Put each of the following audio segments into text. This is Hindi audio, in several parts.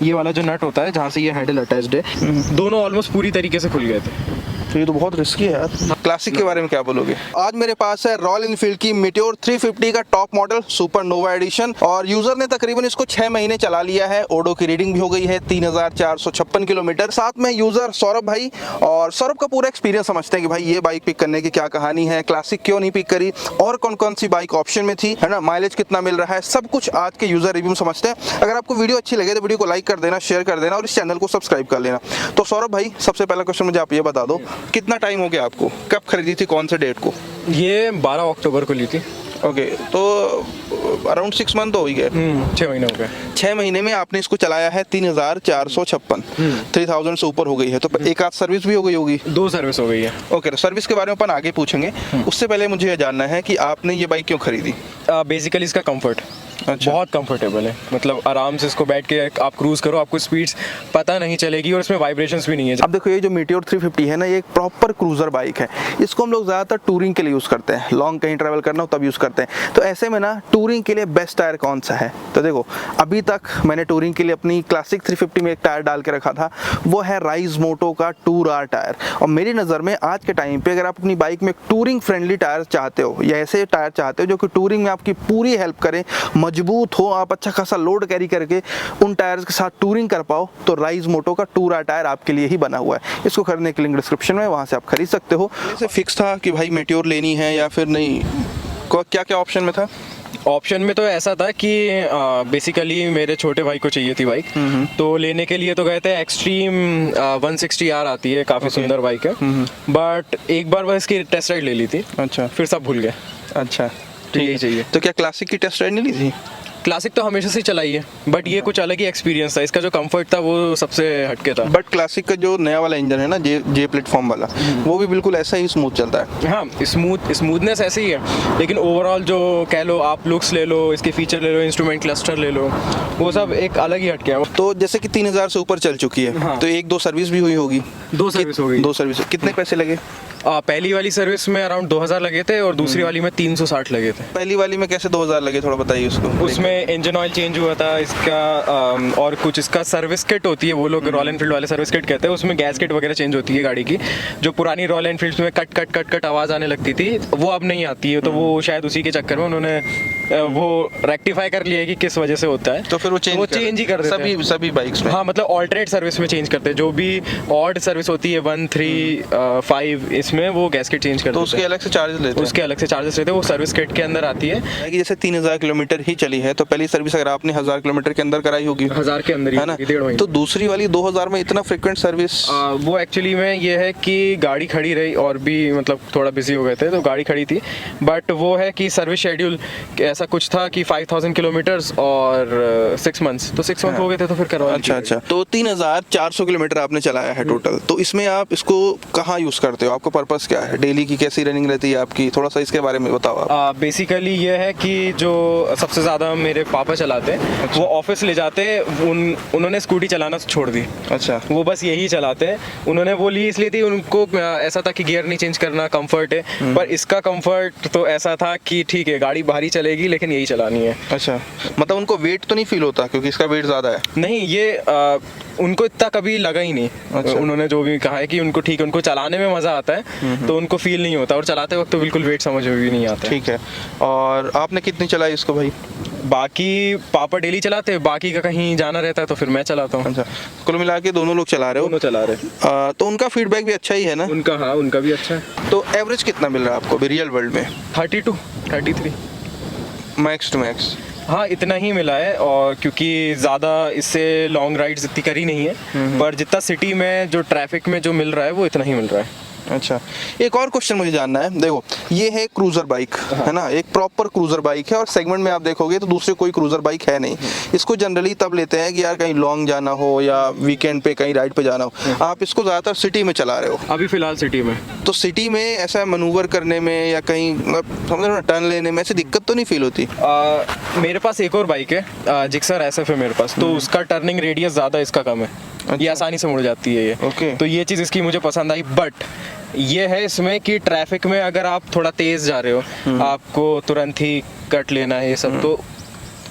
ये वाला जो नट होता है जहाँ से ये हैंडल अटैच्ड है, दोनों ऑलमोस्ट पूरी तरीके से खुल गए थे। तो ये तो बहुत रिस्की है यार। क्लासिक के बारे में क्या बोलोगे? आज मेरे पास है रॉयल एनफील्ड की मीटियोर 350 का टॉप मॉडल सुपर नोवा एडिशन, और यूजर ने तकरीबन इसको 6 महीने चला लिया है। ओडो की रीडिंग भी हो गई है 3456 किलोमीटर। साथ में यूजर सौरभ भाई, और सौरभ का पूरा एक्सपीरियंस समझते हैं कि भाई ये बाइक पिक करने की क्या कहानी है, क्लासिक क्यों नहीं पिक करी, और कौन कौन सी बाइक ऑप्शन में थी, है ना, माइलेज कितना मिल रहा है, सब कुछ आज के यूजर रिव्यू में समझते हैं। अगर आपको वीडियो अच्छी लगे तो वीडियो को लाइक कर देना, शेयर कर देना, और इस चैनल को सब्सक्राइब कर लेना। तो सौरभ भाई, सबसे पहला क्वेश्चन मुझे आप ये बता दो, कितना टाइम हो गया आपको, कब खरीदी थी, कौन से डेट को? ये 12 अक्टूबर को ली थी। ओके, तो अराउंड 6 मंथ हो ही गए। 6 महीने हो गए। 6 महीने में आपने इसको चलाया है 3456, 3000 से ऊपर हो गई है। तो एक आध सर्विस भी हो गई होगी? 2 सर्विस हो गई है। ओके, तो सर्विस के बारे में अपन आगे पूछेंगे। उससे पहले मुझे ये जानना है कि आपने ये बाइक क्यों खरीदी? बेसिकली इसका कंफर्ट अच्छा। बहुत कंफर्टेबल है, मतलब आराम से इसको बैठ के आप क्रूज करो, आपको स्पीड्स पता नहीं चलेगी और इसमें वाइब्रेशंस भी नहीं है। अब देखो, ये जो मीटियोर 350 है ना, ये एक प्रॉपर क्रूजर बाइक है। इसको हम लोग ज़्यादातर टूरिंग के लिए यूज़ करते हैं, लॉन्ग कहीं ट्रैवल करना हो तब यूज़ करते हैं। तो ऐसे में ना टूरिंग के लिए बेस्ट टायर कौन सा है? तो देखो, अभी तक मैंने टूरिंग के लिए अपनी क्लासिक 350 में एक टायर डाल के रखा था, वो है राइज मोटो का टूर आर टायर। और मेरी नज़र में आज के टाइम पर अगर आप अपनी बाइक में टूरिंग फ्रेंडली टायर चाहते हो, या ऐसे टायर चाहते हो जो कि टूरिंग में आपकी पूरी हेल्प करें, मजबूत हो, आप अच्छा खासा लोड कैरी करके उन टायर्स के साथ टूरिंग कर पाओ, तो राइज मोटो का टूर आर टायर आपके लिए ही बना हुआ है। इसको खरीदने की लिंक डिस्क्रिप्शन में, वहां से आप खरीद सकते हो। ऐसे फिक्स था कि भाई मीटियोर लेनी है या फिर नहीं, क्या क्या ऑप्शन में था? ऑप्शन में तो ऐसा था कि बेसिकली मेरे छोटे भाई को चाहिए थी बाइक, तो लेने के लिए तो गए थे। एक्सट्रीम 160R आती है, काफ़ी सुंदर बाइक है, बट एक बार बस इसकी टेस्ट राइड ले ली थी। अच्छा, फिर सब भूल गए। अच्छा, तो यही चाहिए। तो क्या क्लासिक की टेस्ट राइड नहीं ली थी? क्लासिक तो हमेशा से चलाई है, बट ये कुछ अलग ही एक्सपीरियंस था। इसका जो कंफर्ट था वो सबसे हटके था। बट क्लासिक का जो नया वाला इंजन है ना, जे प्लेटफॉर्म वाला, वो भी बिल्कुल ऐसा ही स्मूथ चलता है। हाँ, स्मूथनेस ऐसे ही है, लेकिन ओवरऑल जो कह लो, आप लुक्स ले लो, इसके फीचर ले लो, इंस्ट्रूमेंट क्लस्टर ले लो, वो सब एक अलग ही हटके है। तो जैसे कि 3000 से ऊपर चल चुकी है, हाँ। तो 1-2 सर्विस भी हुई होगी? 2 सर्विस हो गई। 2 सर्विस कितने पैसे लगे? पहली वाली सर्विस में अराउंड 2000 लगे थे, और दूसरी वाली में 360 लगे थे। पहली वाली में कैसे 2000 लगे, थोड़ा बताइए उसको। उसमें इंजन ऑयल चेंज हुआ था इसका, और कुछ इसका सर्विस किट होती है, वो लोग रॉयल एनफील्ड वाले सर्विस किट कहते हैं, उसमें गैस किट वगैरह चेंज होती है गाड़ी की। जो पुरानी रॉयल एनफील्ड में कट कट कट कट आवाज़ आने लगती थी, वो अब नहीं आती है। तो वो शायद उसी के चक्कर में उन्होंने वो रेक्टिफाई कर लिया है कि किस वजह से होता है। तो फिर वो चेंज ही कर देते हैं सभी बाइक्स में। हाँ, मतलब ऑल्टरनेट सर्विस में चेंज करते हैं। जो भी ऑड सर्विस होती है 1, 3, 5, इसमें वो गैस किट चेंज करते हैं। तो उसके अलग से चार्जेस लेते हैं? उसके अलग से चार्जेस लेते हैं, वो सर्विस किट के अंदर आती है। कि जैसे 3000 किलोमीटर ही चली है, तो पहली सर्विस अगर आपने 1000 किलोमीटर के अंदर कराई होगी, 1000 के अंदर ही, है ना, 1.5 महीने। तो दूसरी वाली 2000 में इतना फ्रिक्वेंट सर्विस? वो एक्चुअली में ये है कि गाड़ी खड़ी रही, और भी मतलब थोड़ा बिजी हो गए थे, तो गाड़ी खड़ी थी। बट वो है कि सर्विस शेड्यूल ऐसा कुछ था कि 5000 किलोमीटर्स और 6 मंथ्स, तो 6 मंथ हो गए थे, तो फिर करवा। अच्छा, तो 3400 किलोमीटर आपने चलाया है टोटल। तो इसमें आप इसको कहाँ यूज करते हो? आपका पर्पस क्या है? डेली की कैसी रनिंग रहती है आपकी? थोड़ा सा इसके बारे में बताओ आप। बेसिकली ये है कि जो सबसे ज़्यादा मेरे पापा चलाते हैं, अच्छा। वो ऑफिस ले जाते हैं, उन्होंने स्कूटी चलाना छोड़ दी। अच्छा, वो बस यही चलाते हैं। उन्होंने वो ली इसलिए थी, उनको ऐसा था कि गियर नहीं चेंज करना, कंफर्ट है। पर इसका कंफर्ट तो ऐसा था कि ठीक है, गाड़ी भारी चलेगी लेकिन यही चलानी है। अच्छा, मतलब उनको वेट तो नहीं फील होता क्योंकि इसका वेट ज़्यादा है? नहीं, ये उनको इतना कभी लगा ही नहीं। अच्छा। उन्होंने जो भी कहा है कि उनको ठीक है, उनको चलाने में मज़ा आता है, तो उनको फील नहीं होता, और चलाते वक्त तो बिल्कुल वेट समझ में भी नहीं आता। ठीक है। और आपने कितनी चलाई इसको भाई? बाकी पापा डेली चलाते हैं, बाकी का कहीं जाना रहता है तो फिर मैं चलाता हूँ। अच्छा, कुल मिला के दोनों लोग चला रहे हो? दोनों चला रहे। तो उनका फीडबैक भी अच्छा ही है ना? उनका भी अच्छा है। तो एवरेज कितना मिल रहा है आपको रियल वर्ल्ड में? 32, 33 मैक्स टू मैक्स? हाँ, इतना ही मिला है। और क्योंकि ज़्यादा इससे लॉन्ग राइड्स इतनी करी नहीं है, पर जितना सिटी में जो ट्रैफिक में जो मिल रहा है वो इतना ही मिल रहा है। अच्छा, एक और क्वेश्चन मुझे जानना है। देखो, ये है क्रूजर बाइक, है ना, एक प्रॉपर क्रूजर बाइक है, और सेगमेंट में आप देखोगे तो दूसरे कोई क्रूजर बाइक है नहीं। इसको जनरली तब लेते हैं कि यार कहीं लॉन्ग जाना हो या वीकेंड पे कहीं राइड पे जाना हो। आप इसको ज़्यादातर सिटी में चला रहे हो? अभी फ़िलहाल सिटी में। तो सिटी में ऐसा मैनूवर करने में या कहीं समझ रहे हो ना, टर्न लेने में ऐसी दिक्कत तो नहीं फील होती? मेरे पास एक और बाइक है, जिक्सर SF है मेरे पास, तो उसका टर्निंग रेडियस ज़्यादा, इसका कम है। ये आसानी से मुड़ जाती है ये। ओके। तो ये चीज़ इसकी मुझे पसंद आई। बट ये है इसमें कि ट्रैफिक में अगर आप थोड़ा तेज़ जा रहे हो, आपको तुरंत ही कट लेना है ये सब, तो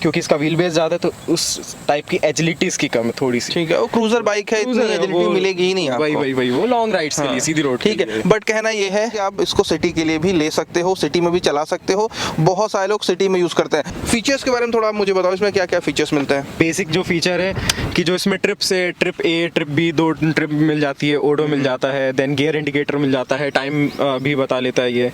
क्योंकि इसका व्हील बेस ज़्यादा है तो उस टाइप की एजिलिटी इसकी कम है थोड़ी सी। ठीक है, वो क्रूजर बाइक है, इतनी Cruiser है, एजिलिटी वो- मिलेगी ही नहीं आपको। वही वो लॉन्ग राइड्स के लिए सीधी रोड। ठीक है, बट कहना ये है कि आप इसको सिटी के लिए भी ले सकते हो, सिटी में भी चला सकते हो, बहुत सारे लोग सिटी में यूज करते हैं। फीचर्स के बारे में थोड़ा आप मुझे बताओ, इसमें क्या क्या फीचर्स मिलते हैं? बेसिक जो फीचर है कि जो इसमें trip A trip B 2 trip मिल जाती है, ओडो मिल जाता है, देन गियर इंडिकेटर मिल जाता है, टाइम भी बता लेता है ये,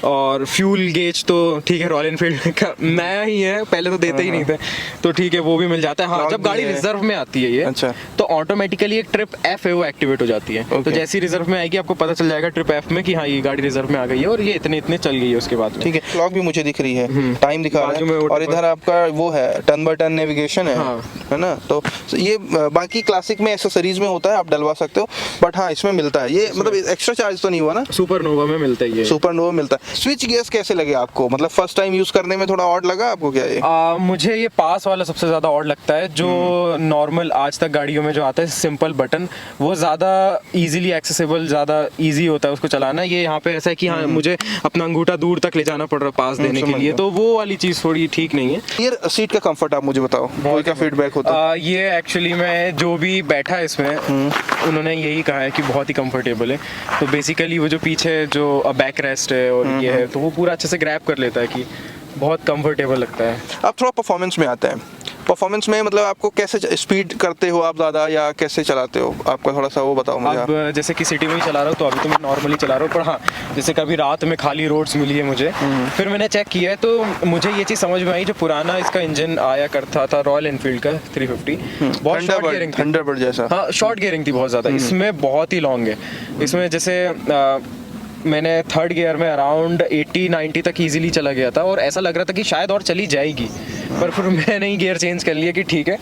और फ्यूल गेज तो ठीक है रॉयल एनफील्ड का नया ही है, पहले तो देते ही नहीं थे, तो ठीक है वो भी मिल जाता है। हाँ, Lock जब भी गाड़ी है। रिजर्व में आती है ये, अच्छा। तो ऑटोमेटिकली एक ट्रिप एफ है वो एक्टिवेट हो जाती है। तो Okay. जैसी रिजर्व में आएगी आपको पता चल जाएगा ट्रिप एफ में कि हाँ ये गाड़ी रिजर्व में आ गई है और ये इतने इतने चल गई है उसके बाद में। ठीक है, क्लॉक भी मुझे दिख रही है, टाइम दिखा रहा बाजू में है, वो और इधर आपका वो है टर्न बाय टर्न नेविगेशन है, हाँ। है ना? तो ये बाकी क्लासिक में एक्सेसरीज में होता है, आप डलवा सकते हो, बट हाँ इसमें मिलता है ये, मतलब एक्स्ट्रा चार्ज तो नहीं हुआ ना? सुपरनोवा में मिलता है ये। सुपरनोवा मिलता है। स्विच गियर्स कैसे लगे आपको, मतलब फर्स्ट टाइम यूज करने में थोड़ा ऑड लगा आपको क्या ये? मुझे ये पास वाला सबसे ज्यादा ऑड लगता है, जो नॉर्मल आज तक गाड़ियों में जो आता है सिंपल बटन, वो ज्यादा इजीली एक्सेसिबल, ज्यादा इजी होता है उसको चलाना। ये यहाँ पे ऐसा है कि हाँ मुझे अपना अंगूठा दूर तक ले जाना पड़ रहा है पास देने के समझ लिए, गया। तो वो वाली चीज थोड़ी ठीक नहीं है। ये सीट का कंफर्ट आप मुझे बताओ, कोई क्या फीडबैक होता है? ये एक्चुअली में जो भी बैठा है इसमें उन्होंने यही कहा है कि बहुत ही कंफर्टेबल है। तो बेसिकली वो जो पीछे जो बैक रेस्ट है और ये है, तो वो पूरा अच्छे से ग्रैब कर लेता है कि बहुत कंफर्टेबल लगता है। अब थोड़ा परफॉर्मेंस में आते हैं। परफॉर्मेंस में मतलब आपको कैसे स्पीड करते हो आप ज़्यादा, या कैसे चलाते हो, आपका थोड़ा सा वो बताओ मुझे। अब जैसे कि सिटी में ही चला रहा हूँ तो अभी तो मैं नॉर्मली चला रहा हूँ, पर हाँ जैसे कभी रात में खाली रोड्स मिली है मुझे, फिर मैंने चेक किया है तो मुझे ये चीज़ समझ में आई, जो पुराना इसका इंजन आया करता था रॉयल एनफील्ड का 350, बहुत शॉर्ट गियरिंग थी। थंडरबर्ड जैसा। हाँ शॉर्ट गियरिंग थी बहुत ज़्यादा, इसमें बहुत ही लॉन्ग है। इसमें जैसे मैंने थर्ड गियर में अराउंड 80-90 तक इजीली चला गया था और ऐसा लग रहा था कि शायद और चली जाएगी, पर फिर मैंने ही गियर चेंज कर लिया कि ठीक है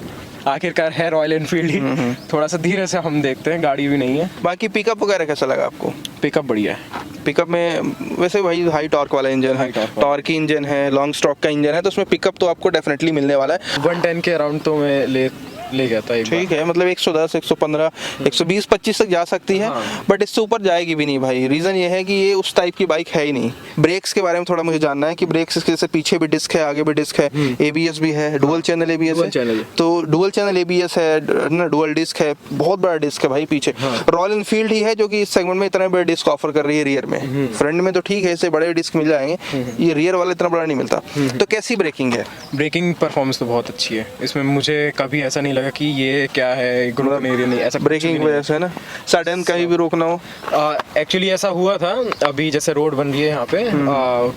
आखिरकार है रॉयल एनफील्ड ही, थोड़ा सा धीरे से हम देखते हैं, गाड़ी भी नहीं है। बाकी पिकअप वगैरह कैसा लगा आपको? पिकअप बढ़िया है। पिकअप में वैसे भाई हाई टॉर्क वाला इंजन है, High torque वाला। टॉर्की इंजन है, लॉन्ग स्ट्रोक का इंजन है, तो उसमें पिकअप तो आपको डेफिनेटली मिलने वाला है। 110 के अराउंड तो मैं ले गया था एक बार। ठीक है, मतलब 110, 115, 120, 25 तक जा सकती है, हाँ। बट इससे ऊपर जाएगी भी नहीं भाई। रीज़न ये है कि ये उस टाइप की बाइक है ही नहीं। ब्रेक्स के बारे में थोड़ा मुझे जानना है कि ब्रेक्स इसके जैसे पीछे भी डिस्क है, आगे भी डिस्क है, एबीएस भी है, डुअल चैनल एबीएस Dual है, channel है। तो डुअल चैनल एबीएस है ना, डुअल डिस्क है, बहुत बड़ा डिस्क है भाई पीछे। रॉयल एनफील्ड ही है जो कि इस सेगमेंट में इतना बड़ा डिस्क ऑफर कर रही है रियर में। फ्रंट में तो ठीक है, इससे बड़े डिस्क मिल जाएंगे, ये रियर वाला इतना बड़ा नहीं मिलता। तो कैसी ब्रेकिंग है? ब्रेकिंग परफॉर्मेंस तो बहुत अच्छी है इसमें, मुझे कभी ऐसा नहीं लगा कि ये क्या है ग्रुप एरिया नहीं, ऐसा ब्रेकिंग वजह से है ना, सडन कहीं भी रोकना हो। एक्चुअली ऐसा हुआ था, अभी जैसे रोड बन रही है यहाँ पे,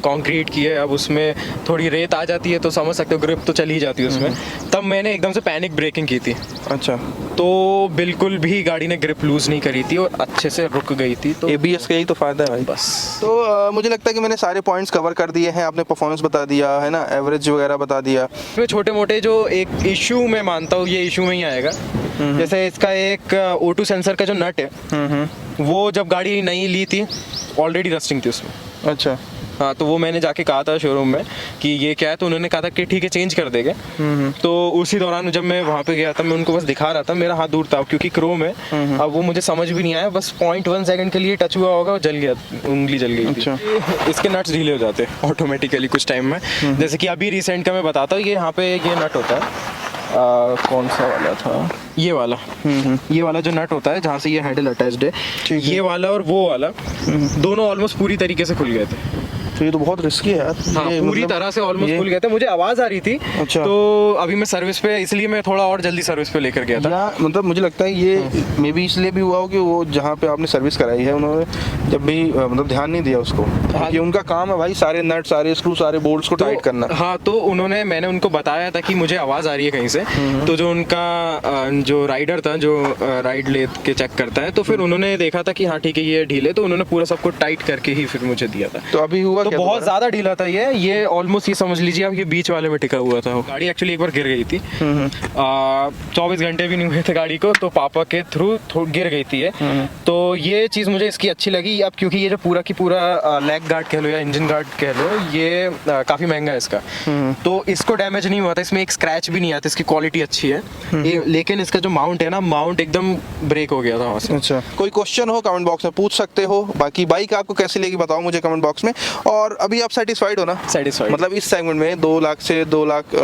कंक्रीट की है, अब उसमें थोड़ी रेत आ जाती है तो समझ सकते हो ग्रिप तो चली जाती है उसमें, तब मैंने एकदम से पैनिक ब्रेकिंग की थी, अच्छा, तो बिल्कुल भी गाड़ी ने ग्रिप लूज नहीं करी थी और अच्छे से रुक गई थी। तो एबीएस का यही तो फायदा है भाई। बस तो मुझे लगता है कि मैंने सारे पॉइंट्स कवर कर दिए हैं। आपने परफॉर्मेंस बता दिया है ना, एवरेज वगैरह बता दिया। इसमें छोटे मोटे जो एक इशू मैं मानता हूँ, ये इशू में ही आएगा, जैसे इसका एक O2 सेंसर का जो नट है, वो जब गाड़ी नई ली थी ऑलरेडी रस्टिंग थी उसमें। अच्छा, हाँ, तो वो मैंने जाके कहा था शोरूम में कि ये क्या है, तो उन्होंने कहा था कि ठीक है चेंज कर देंगे। तो उसी दौरान जब मैं वहाँ पे गया था, मैं उनको बस दिखा रहा था, मेरा हाथ दूर था क्योंकि क्रोम है, अब वो मुझे समझ भी नहीं आया, बस 0.1 सेकंड के लिए टच हुआ होगा, वो जल गया, उंगली जल गई थी। इसके नट्स ढीले हो जाते हैं ऑटोमेटिकली कुछ टाइम में, जैसे कि अभी रिसेंट का मैं बताता हूँ, ये यहाँ पे ये नट होता है, कौन सा वाला था, ये वाला, ये वाला जो नट होता है जहाँ से ये हैंडल अटैच्ड है, ये वाला और वो वाला दोनों ऑलमोस्ट पूरी तरीके से खुल गए थे। तो ये तो बहुत रिस्की है यार। हाँ, ये पूरी मतलब तरह से ऑलमोस्ट ये- खुल गए थे, मुझे आवाज आ रही थी। अच्छा। तो अभी मैं सर्विस पे, इसलिए मैं थोड़ा और जल्दी सर्विस पे लेकर गया था। या मतलब मुझे लगता है ये मे बी इसलिए भी हुआ हो कि वो जहाँ पे आपने सर्विस कराई है उन्होंने जब भी मतलब ध्यान नहीं दिया उसको, कि उनका काम है भाई सारे नट, सारे स्क्रू, सारे बोल्ट्स को टाइट करना। हाँ, तो मैंने उनको बताया था कि मुझे आवाज आ रही है कहीं से, तो जो उनका जो राइडर था, जो राइड ले के चेक करता है, तो फिर उन्होंने देखा था कि हाँ ठीक है ये ढीले, तो उन्होंने पूरा सबको टाइट करके ही फिर मुझे दिया था। तो अभी हुआ तो क्या बहुत दोबारा? ज्यादा ढीला था ये ऑलमोस्ट ये समझ लीजिए आप, ये बीच वाले में टिका हुआ था। गाड़ी एक्चुअली एक बार गिर गई थी, 24 घंटे भी नहीं हुए थे गाड़ी को, तो पापा के थ्रू गिर गई थी ये। तो ये चीज़ मुझे इसकी अच्छी लगी। अब क्योंकि ये जो पूरा की पूरा लेग गार्ड कह लो या इंजन गार्ड कह लो, ये काफ़ी महंगा है इसका, तो इसको डैमेज नहीं हुआ था, इसमें एक स्क्रैच भी नहीं आता, इसकी क्वालिटी अच्छी है। लेकिन इसका जो माउंट है ना, माउंट एकदम ब्रेक हो गया था वहाँ से। अच्छा, कोई क्वेश्चन हो कमेंट बॉक्स में पूछ सकते हो। बाकी बाइक आपको कैसी लगी बताओ मुझे कमेंट बॉक्स में। और अभी आप सेटिस्फाइड हो ना? Satisfied। मतलब इस सेगमेंट में 2 लाख से 2 लाख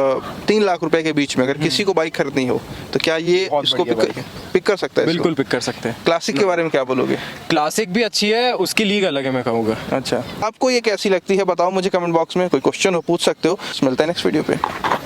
3 लाख रुपए के बीच में अगर किसी को बाइक खरीदनी हो तो क्या ये बहुत इसको बढ़िया बाइक है। पिक कर सकता है? बिल्कुल पिक कर सकते हैं। क्लासिक के बारे में क्या बोलोगे? क्लासिक भी अच्छी है, उसकी लीग अलग है मैं कहूँगा। अच्छा, आपको ये कैसी लगती है बताओ मुझे कमेंट बॉक्स में, कोई क्वेश्चन हो पूछ सकते हो। मिलते हैं नेक्स्ट वीडियो पे।